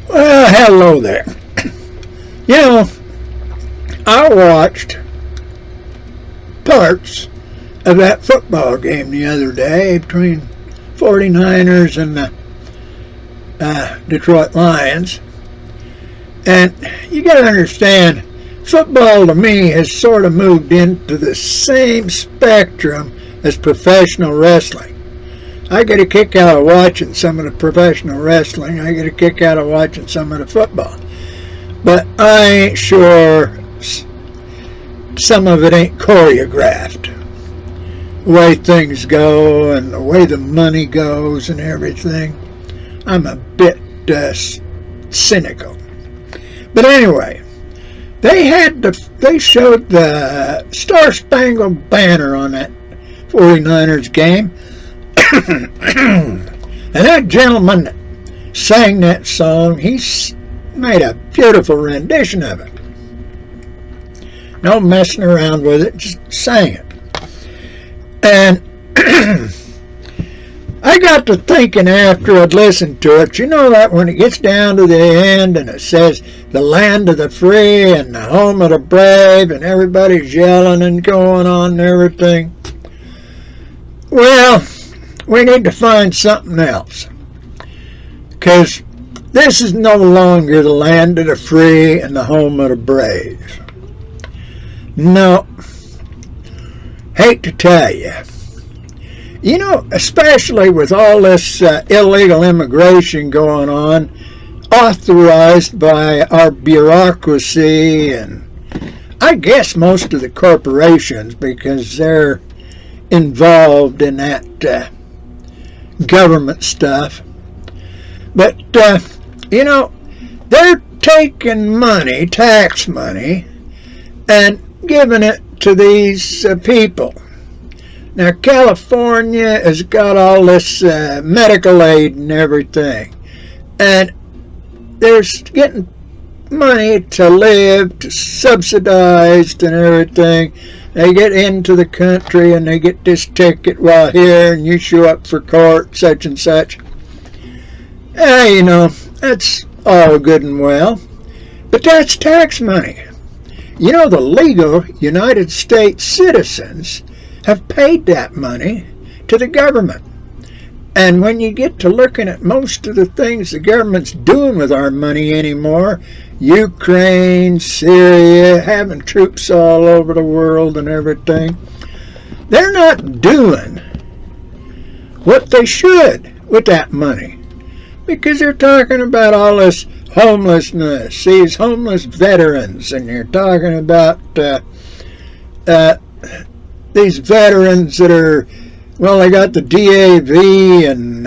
Well, hello there. You know, I watched parts of that football game the other day between 49ers and the Detroit Lions. And you got to understand, football to me has sort of moved into the same spectrum as professional wrestling. I get a kick out of watching some of the professional wrestling. I get a kick out of watching some of the football. But I ain't sure some of it ain't choreographed. The way things go and the way the money goes and everything. I'm a bit cynical. But anyway, they showed the Star-Spangled Banner on that 49ers game. And that gentleman that sang that song, he's made a beautiful rendition of it. No messing around with it, just sang it. And I got to thinking after I'd listened to it, you know that when it gets down to the end and it says the land of the free and the home of the brave and everybody's yelling and going on and everything. Well, we need to find something else, because this is no longer the land of the free and the home of the brave. No, hate to tell you. You know, especially with all this illegal immigration going on, authorized by our bureaucracy and I guess most of the corporations, because they're involved in that government stuff. But, you know, they're taking money, tax money, and giving it to these people. Now, California has got all this medical aid and everything, and they're getting money to live, to subsidized and everything. They get into the country and they get this ticket while here, and you show up for court, such and such. You know, that's all good and well, but that's tax money. You know, the legal United States citizens have paid that money to the government. And when you get to looking at most of the things the government's doing with our money anymore, Ukraine, Syria, having troops all over the world and everything, they're not doing what they should with that money, because they're talking about all this homelessness, these homeless veterans, and you're talking about these veterans that are, well, they got the DAV and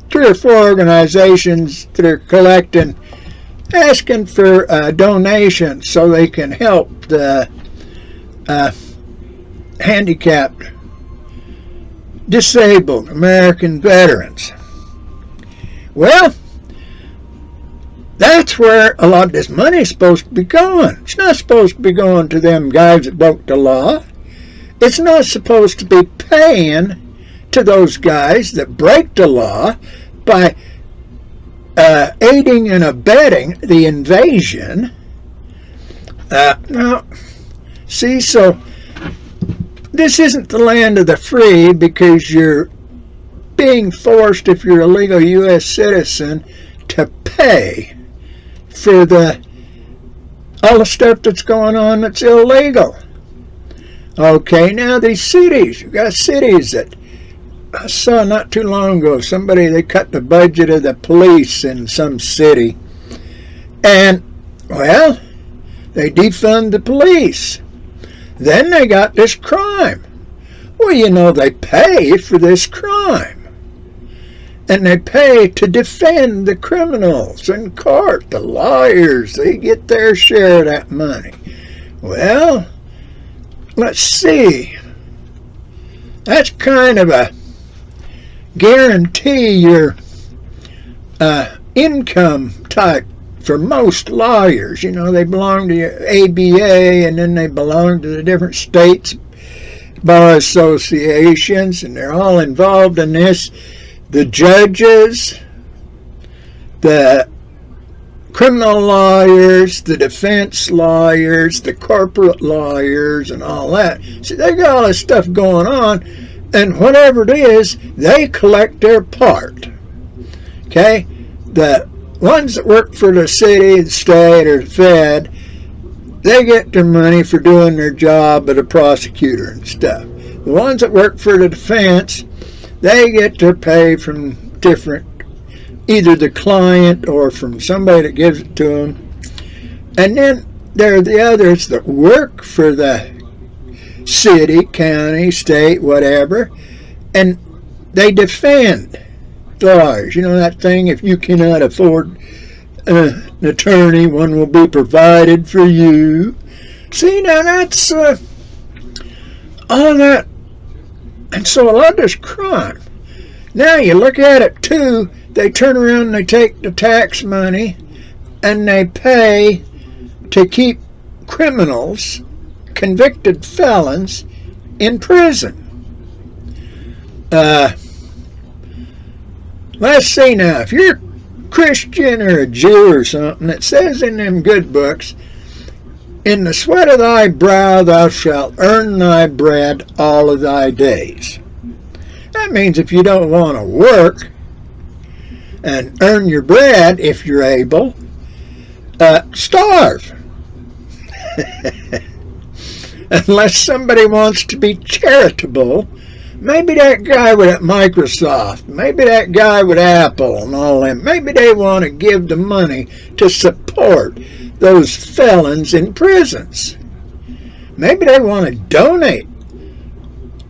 3 or 4 organizations that are collecting, asking for donations so they can help the handicapped, disabled American veterans. Well, that's where a lot of this money is supposed to be going. It's not supposed to be going to them guys that broke the law. It's not supposed to be paying to those guys that break the law by aiding and abetting the invasion. Now, see, so this isn't the land of the free, because you're being forced, if you're a legal U.S. citizen, to pay for all the stuff that's going on that's illegal. Okay, now these cities, you've got cities that I saw not too long ago, they cut the budget of the police in some city, and, well, they defund the police. Then they got this crime. Well, you know, they pay for this crime. And they pay to defend the criminals in court. The lawyers, they get their share of that money. Well, let's see. That's kind of a guarantee your income type for most lawyers. You know, they belong to your ABA, and then they belong to the different states bar associations, and they're all involved in this. The judges, the criminal lawyers, the defense lawyers, the corporate lawyers, and all that. See, they got all this stuff going on, and whatever it is, they collect their part. Okay? The ones that work for the city, the state, or the Fed, they get their money for doing their job as a prosecutor and stuff. The ones that work for the defense, they get their pay from different, either the client or from somebody that gives it to them. And then there are the others that work for the city, county, state, whatever, and they defend the lawyers. You know that thing, if you cannot afford an attorney, one will be provided for you. See, now that's all that. And so a lot of this crime, now you look at it too, they turn around and they take the tax money and they pay to keep criminals, convicted felons, in prison. Let's see now, if you're a Christian or a Jew or something, it says in them good books, in the sweat of thy brow thou shalt earn thy bread all of thy days. That means if you don't want to work and earn your bread, if you're able, starve. Unless somebody wants to be charitable. Maybe that guy with at Microsoft, maybe that guy with Apple and all them, maybe they want to give the money to support those felons in prisons. Maybe they want to donate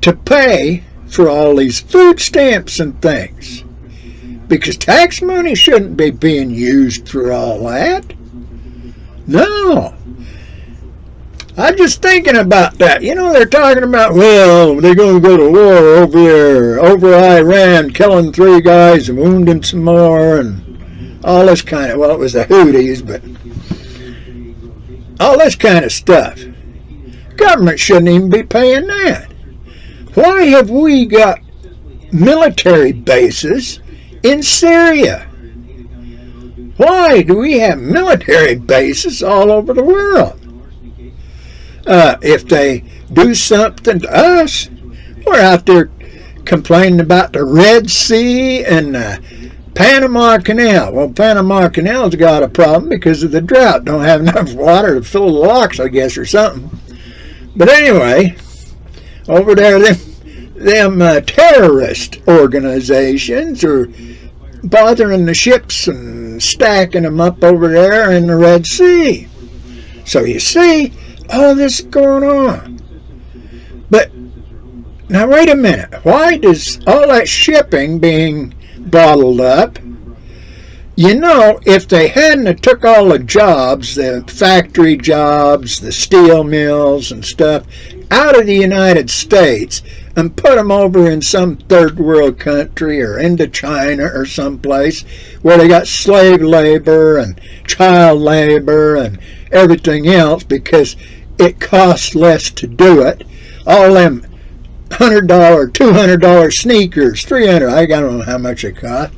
to pay for all these food stamps and things. Because tax money shouldn't be being used for all that. No. I'm just thinking about that. You know, they're talking about, well, they're going to go to war over there, over Iran, killing 3 guys and wounding some more, and all this kind of, well, it was the Houthis, but all this kind of stuff. Government shouldn't even be paying that. Why have we got military bases in Syria? Why do we have military bases all over the world? If they do something to us, we're out there complaining about the Red Sea and the Panama Canal. Well, Panama Canal's got a problem because of the drought. Don't have enough water to fill the locks, I guess, or something. But anyway, over there, them terrorist organizations are bothering the ships and stacking them up over there in the Red Sea. So you see, all this going on. But now wait a minute. Why does all that shipping being bottled up? You know, if they hadn't have took all the jobs, the factory jobs, the steel mills and stuff, out of the United States and put them over in some third world country or into China or someplace where they got slave labor and child labor and everything else because it costs less to do it. All them $100, $200 sneakers, $300, I don't know how much it cost.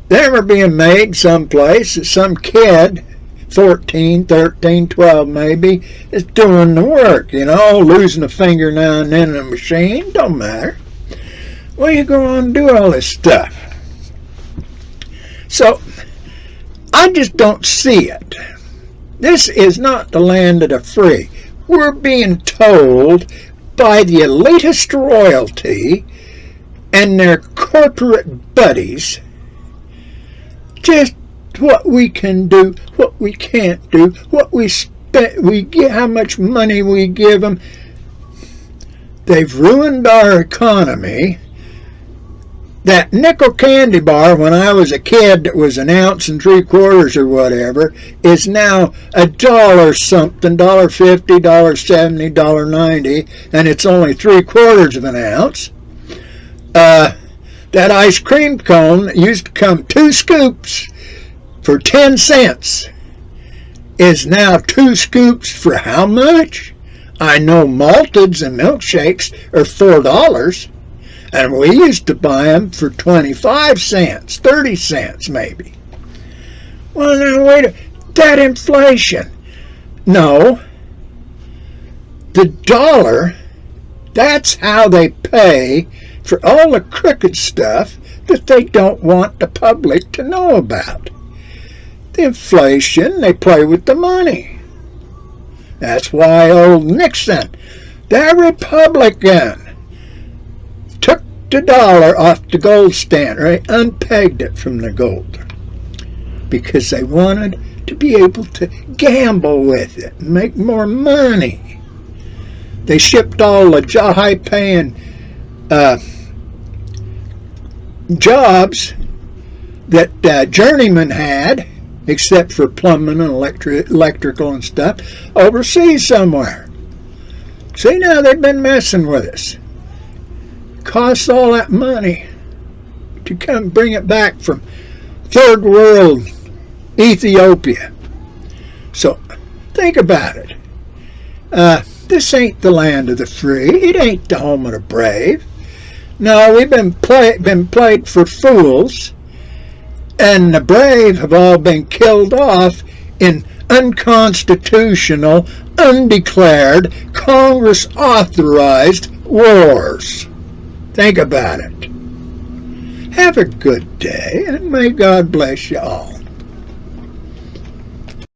They were being made someplace. Some kid, 14, 13, 12 maybe, is doing the work, you know, losing a finger now and then in a machine. Don't matter. Well, you go on and do all this stuff. So, I just don't see it. This is not the land of the free. We're being told by the elitist royalty and their corporate buddies just what we can do, what we can't do, what we spend, how much money we give them. They've ruined our economy. That nickel candy bar, when I was a kid, that was 1 3/4 ounces or whatever, is now $1 something, $1.50, $1.70, $1.90, and it's only 3/4 of an ounce. That ice cream cone that used to come 2 scoops for 10 cents is now 2 scoops for how much? I know malteds and milkshakes are $4. And we used to buy them for 25 cents, 30 cents maybe. Well, now wait, that inflation. No, the dollar, that's how they pay for all the crooked stuff that they don't want the public to know about. The inflation, they play with the money. That's why old Nixon, that Republican, took the dollar off the gold standard, right? Unpegged it from the gold. Because they wanted to be able to gamble with it and make more money. They shipped all the high-paying jobs that journeymen had, except for plumbing and electrical and stuff, overseas somewhere. See, now they've been messing with us. Costs all that money to come bring it back from third world Ethiopia. So think about it. This ain't the land of the free. It ain't the home of the brave. No, we've been played for fools, and the brave have all been killed off in unconstitutional, undeclared, Congress-authorized wars. Think about it. Have a good day, and may God bless you all.